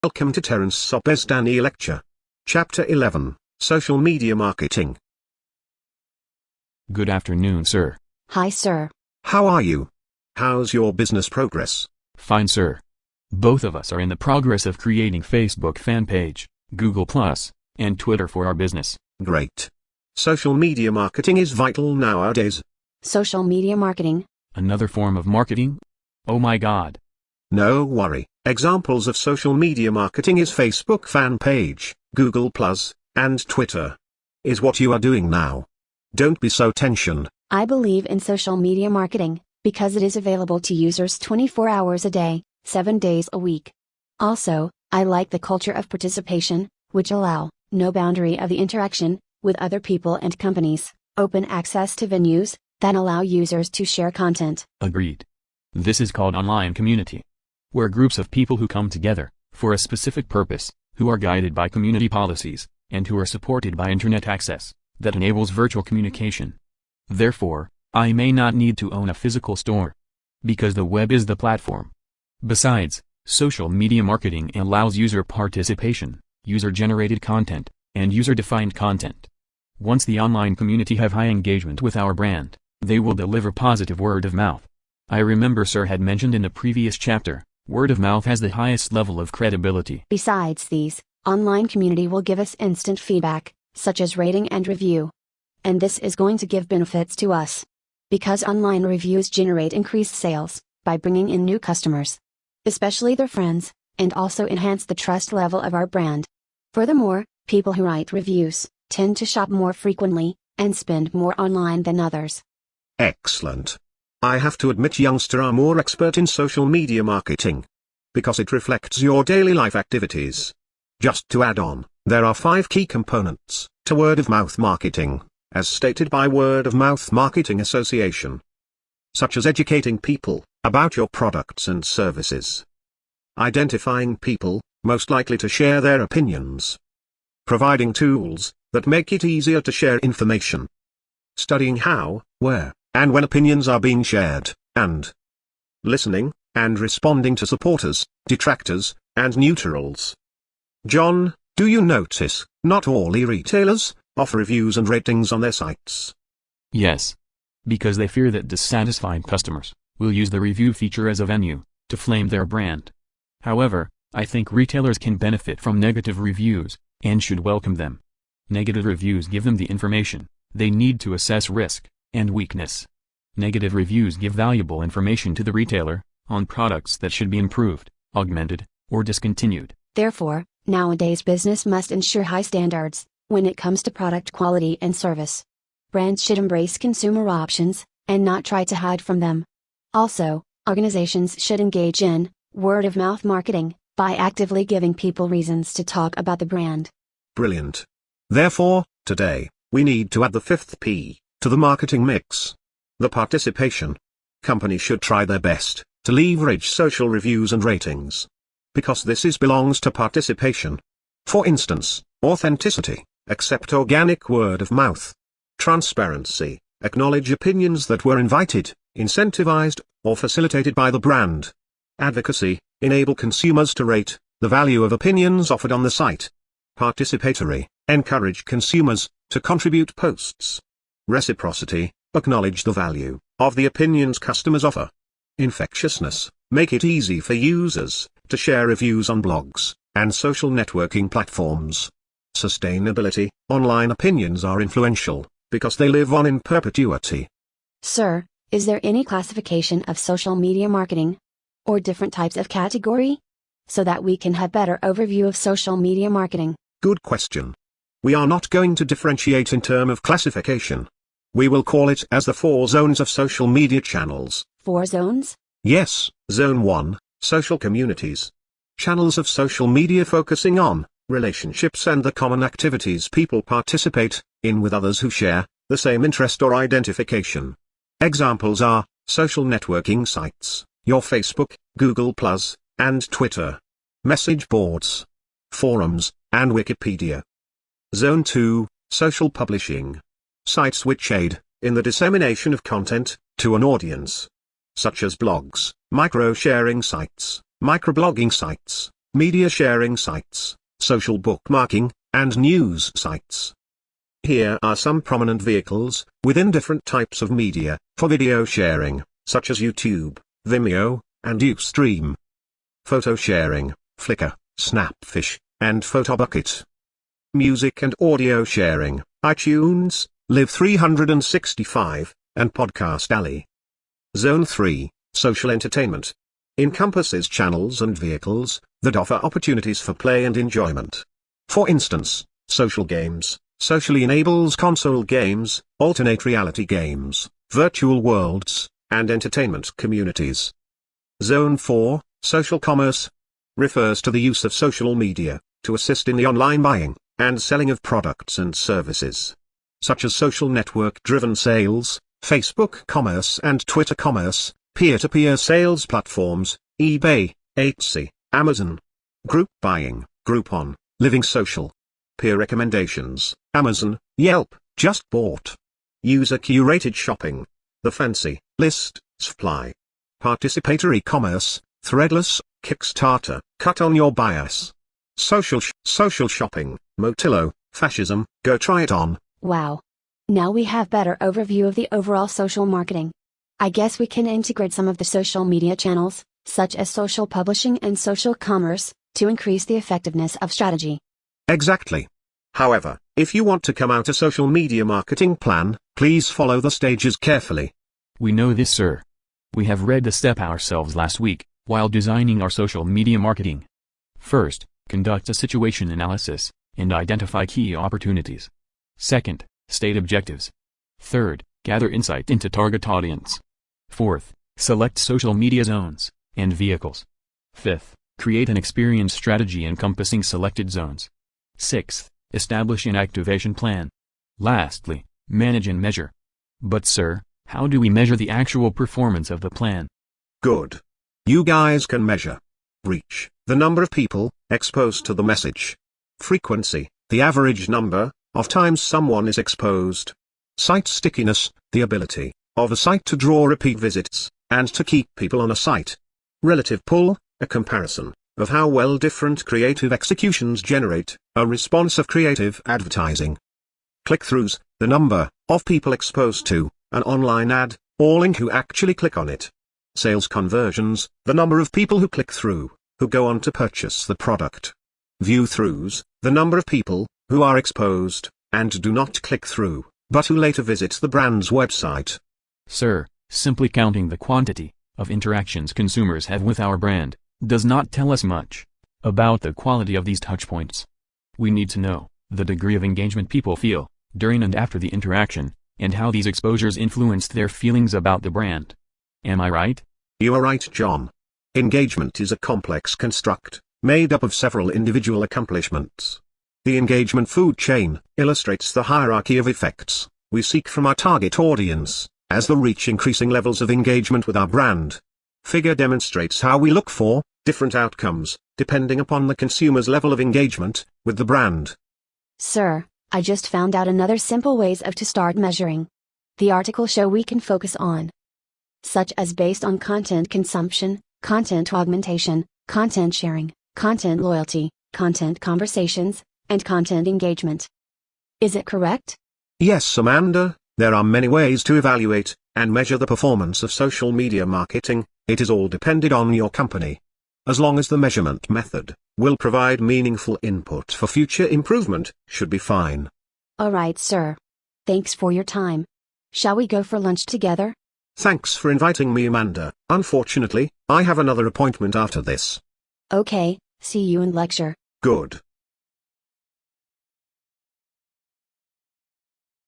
Welcome to Terence Sobesdani Lecture. Chapter 11, Social Media Marketing. Good afternoon, sir. Hi, sir. How are you? How's your business progress? Fine, sir. Both of us are in the progress of creating Facebook fan page, Google+, and Twitter for our business. Great. Social media marketing is vital nowadays. Social media marketing? Another form of marketing? Oh my God. No worry. Examples of social media marketing is Facebook fan page, Google+, and Twitter. Is what you are doing now. Don't be so tension. I believe in social media marketing, because it is available to users 24 hours a day, 7 days a week. Also, I like the culture of participation, which allow, no boundary of the interaction, with other people and companies, open access to venues, that allow users to share content. Agreed. This is called online community, where groups of people who come together, for a specific purpose, who are guided by community policies, and who are supported by internet access, that enables virtual communication. Therefore, I may not need to own a physical store, because the web is the platform. Besides, social media marketing allows user participation, user-generated content, and user-defined content. Once the online community have high engagement with our brand, they will deliver positive word of mouth. I remember sir had mentioned in the previous chapter, word of mouth has the highest level of credibility. Besides these, online community will give us instant feedback, such as rating and review. And this is going to give benefits to us. Because online reviews generate increased sales, by bringing in new customers, especially their friends, and also enhance the trust level of our brand. Furthermore, people who write reviews, tend to shop more frequently, and spend more online than others. Excellent. I have to admit youngsters are more expert in social media marketing. Because it reflects your daily life activities. Just to add on, there are 5 key components to word-of-mouth marketing, as stated by Word of Mouth Marketing Association. Such as educating people about your products and services. Identifying people most likely to share their opinions. Providing tools that make it easier to share information. Studying how, where, and when opinions are being shared, and listening, and responding to supporters, detractors, and neutrals. John, do you notice, not all e-retailers offer reviews and ratings on their sites? Yes. Because they fear that dissatisfied customers will use the review feature as a venue to flame their brand. However, I think retailers can benefit from negative reviews, and should welcome them. Negative reviews give them the information they need to assess risk and weakness. Negative reviews give valuable information to the retailer on products that should be improved, augmented, or discontinued. Therefore, nowadays business must ensure high standards when it comes to product quality and service. Brands should embrace consumer options and not try to hide from them. Also, organizations should engage in word-of-mouth marketing by actively giving people reasons to talk about the brand. Brilliant. Therefore, today, we need to add the 5th P to the marketing mix. The participation. Companies should try their best to leverage social reviews and ratings. Because this belongs to participation. For instance, authenticity, accept organic word of mouth. Transparency, acknowledge opinions that were invited, incentivized, or facilitated by the brand. Advocacy, enable consumers to rate the value of opinions offered on the site. Participatory, encourage consumers to contribute posts. Reciprocity, acknowledge the value of the opinions customers offer. Infectiousness, make it easy for users to share reviews on blogs and social networking platforms. Sustainability, online opinions are influential because they live on in perpetuity. Sir, is there any classification of social media marketing? Or different types of category? So that we can have better overview of social media marketing. Good question. We are not going to differentiate in terms of classification. We will call it as the 4 zones of social media channels. 4 zones? Yes, Zone 1, social communities. Channels of social media focusing on relationships and the common activities people participate in with others who share the same interest or identification. Examples are social networking sites, your Facebook, Google+, and Twitter. Message boards, forums, and Wikipedia. Zone 2, social publishing. Sites which aid in the dissemination of content to an audience, such as blogs, micro-sharing sites, microblogging sites, media sharing sites, social bookmarking, and news sites. Here are some prominent vehicles, within different types of media, for video sharing, such as YouTube, Vimeo, and Ustream. Photo sharing, Flickr, Snapfish, and Photobucket. Music and audio sharing, iTunes, Live365, and Podcast Alley. Zone 3, social entertainment. Encompasses channels and vehicles that offer opportunities for play and enjoyment. For instance, social games, socially enables console games, alternate reality games, virtual worlds, and entertainment communities. Zone 4, social commerce, refers to the use of social media to assist in the online buying and selling of products and services, such as social network-driven sales, Facebook commerce and Twitter commerce, peer-to-peer sales platforms, eBay, Etsy, Amazon. Group buying, Groupon, Living Social. Peer recommendations, Amazon, Yelp, Just Bought. User-curated shopping, The Fancy List, Supply. Participatory commerce, Threadless, Kickstarter, Cut on Your Bias. Social shopping, Motillo, Fascism, Go Try It On. Wow. Now we have better overview of the overall social marketing. I guess we can integrate some of the social media channels, such as social publishing and social commerce, to increase the effectiveness of strategy. Exactly. However, if you want to come out a social media marketing plan, please follow the stages carefully. We know this, sir. We have read the step ourselves last week, while designing our social media marketing. First, conduct a situation analysis, and identify key opportunities. Second, state objectives. Third, gather insight into target audience. Fourth, select social media zones and vehicles. Fifth, create an experience strategy encompassing selected zones. Sixth, establish an activation plan. Lastly, manage and measure. But sir, how do we measure the actual performance of the plan? Good. You guys can measure reach, the number of people exposed to the message. Frequency, the average number of times someone is exposed. Site stickiness, the ability of a site to draw repeat visits, and to keep people on a site. Relative pull, a comparison of how well different creative executions generate a response of creative advertising. Click-throughs, the number of people exposed to an online ad, or link who actually click on it. Sales conversions, the number of people who click through, who go on to purchase the product. View-throughs, the number of people who are exposed, and do not click through, but who later visit the brand's website. Sir, simply counting the quantity of interactions consumers have with our brand does not tell us much about the quality of these touchpoints. We need to know the degree of engagement people feel during and after the interaction, and how these exposures influenced their feelings about the brand. Am I right? You are right, John. Engagement is a complex construct, made up of several individual accomplishments. The engagement food chain illustrates the hierarchy of effects we seek from our target audience, as they reach increasing levels of engagement with our brand. Figure demonstrates how we look for different outcomes, depending upon the consumer's level of engagement with the brand. Sir, I just found out another simple ways of to start measuring. The article show we can focus on, such as based on content consumption, content augmentation, content sharing, content loyalty, content conversations, and content engagement. Is it correct? Yes, Amanda, there are many ways to evaluate and measure the performance of social media marketing. It is all dependent on your company. As long as the measurement method will provide meaningful input for future improvement, should be fine. Alright, sir. Thanks for your time. Shall we go for lunch together? Thanks for inviting me, Amanda. Unfortunately, I have another appointment after this. Okay, see you in lecture. Good.